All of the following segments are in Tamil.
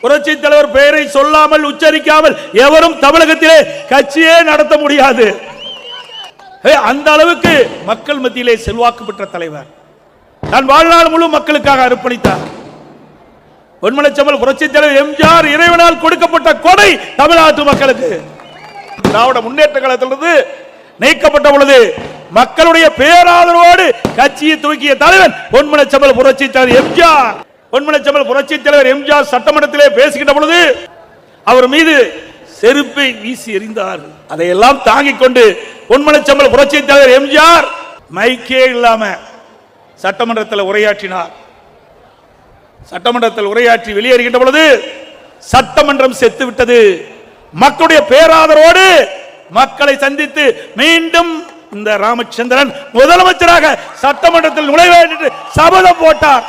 புரட்சி தலைவர் பெயரை சொல்லாமல் உச்சரிக்காமல் எவரும் தமிழகத்திலே கட்சியே நடத்த முடியாது. அந்த அளவுக்கு மக்கள் மத்தியிலே செல்வாக்கு பெற்ற தலைவர். தன் வாழ்நாள் முழு மக்களுக்காக அர்ப்பணித்தார். பொன்மனச்செம்மல் புரட்சி தலைவர் எம்ஜிஆர் இறைவனால் கொடுக்கப்பட்ட கொடை தமிழ்நாட்டு மக்களுக்கு. திராவிட முன்னேற்ற கழகத்திலிருந்து நீக்கப்பட்ட பொழுது மக்களுடைய பேராதரவோடு கட்சியை தூக்கிய தலைவன் பொன்மனச்செம்மல் புரட்சி தலைவர் எம்ஜிஆர். பொன்மனச்செம்மல் புரட்சி தலைவர் எம்ஜிஆர் சட்டமன்றத்திலே பேசுகின்ற பொழுது அவர் மீது செருப்பை வீசி எறிந்தார்கள். அதையெல்லாம் தாங்கிக் கொண்டு பொன்மனச்செம்மல் புரட்சி தலைவர் எம்ஜிஆர் மைக்கே இல்லாம சட்டமன்றத்தில் உரையாற்றினார். சட்டமன்றத்தில் உரையாற்றி வெளியேறுகின்ற பொழுது சட்டமன்றம் செத்து விட்டது. மக்களுடைய பேராதரவோடு மக்களை சந்தித்து மீண்டும் இந்த ராமச்சந்திரன் முதலமைச்சராக சட்டமன்றத்தில் நுழைவேன் என்று சபதம் போட்டார்.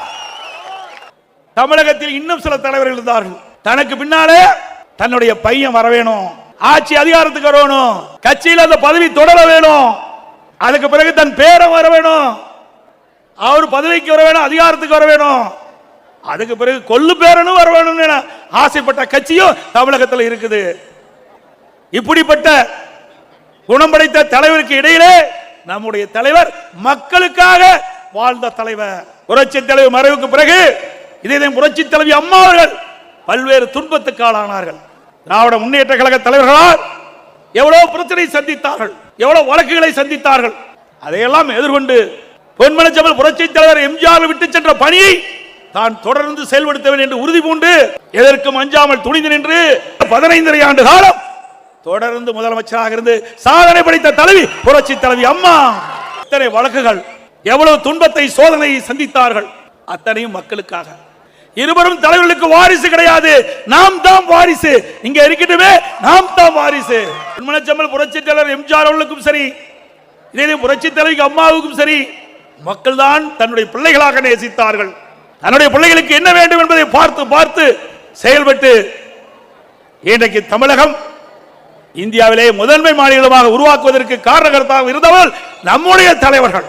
தமிழகத்தில் இன்னும் சில தலைவர்கள் இருந்தார்கள். தனக்கு பின்னாலே தன்னுடைய பையன் வர வேணும், ஆட்சி அதிகாரத்துக்கு வரணும், கட்சியில் அந்த பதவி தொடர வேணும், அதுக்கு பிறகு தன் பேரை வர வேணும், அவர் பதவிக்கு வர வேணும், அதிகாரத்துக்கு வர வேணும், அதுக்கு பிறகு கொள்ளு பேரனும் வர வேணும் என ஆசைப்பட்ட கட்சியும் தமிழகத்தில் இருக்குது. இப்படிப்பட்ட குணம் படைத்த தலைவருக்கு இடையிலே நம்முடைய தலைவர் மக்களுக்காக வாழ்ந்த தலைவர். புரட்சி தலைவர் மறைவுக்கு பிறகு இதே புரட்சி தலைவி அம்மா அவர்கள் பல்வேறு துன்பத்துக்கு ஆளானார்கள். திராவிட முன்னேற்ற கழக தலைவர்களால் எவ்வளவு பிரச்சனை சந்தித்தார்கள், எவ்வளவு வழக்குகளை சந்தித்தார்கள். அதையெல்லாம் எதிர்கொண்டு பொன்மனச்செம்மல் புரட்சி தலைவர் எம்ஜிஆர் விட்டு சென்ற பணியை தான் தொடர்ந்து செயல்படுத்தவேன் என்று உறுதி பூண்டு எதற்கும் அஞ்சாமல் துணிந்து நின்று 15 ஆண்டு காலம் தொடர்ந்து முதலமைச்சராக இருந்து சாதனை படைத்த தலைவி புரட்சி தலைவி அம்மா. இத்தனை வழக்குகள், எவ்வளவு துன்பத்தை சோதனையை சந்தித்தார்கள், அத்தனையும் மக்களுக்காக. இருவரும் தலைவர்களுக்கு வாரிசு கிடையாது, நாம் தான் வாரிசு. இங்க இருக்கட்டுமே, நாம் தான் வாரிசு. பொன்மனச்செம்மல் புரட்சி தலைவர் எம்ஜிஆர் அவர்களுக்கும் சரி, இதே புரட்சி தலைவி அம்மாவுக்கும் சரி, மக்கள் தான் தன்னுடைய பிள்ளைகளாக நேசித்தார்கள். தன்னுடைய பிள்ளைகளுக்கு என்ன வேண்டும் என்பதை பார்த்து பார்த்து செயல்பட்டு இன்றைக்கு தமிழகம் இந்தியாவிலே முதன்மை மாநிலமாக உருவாக்குவதற்கு காரணகர்த்தாக இருந்தவர்கள் நம்முடைய தலைவர்கள்.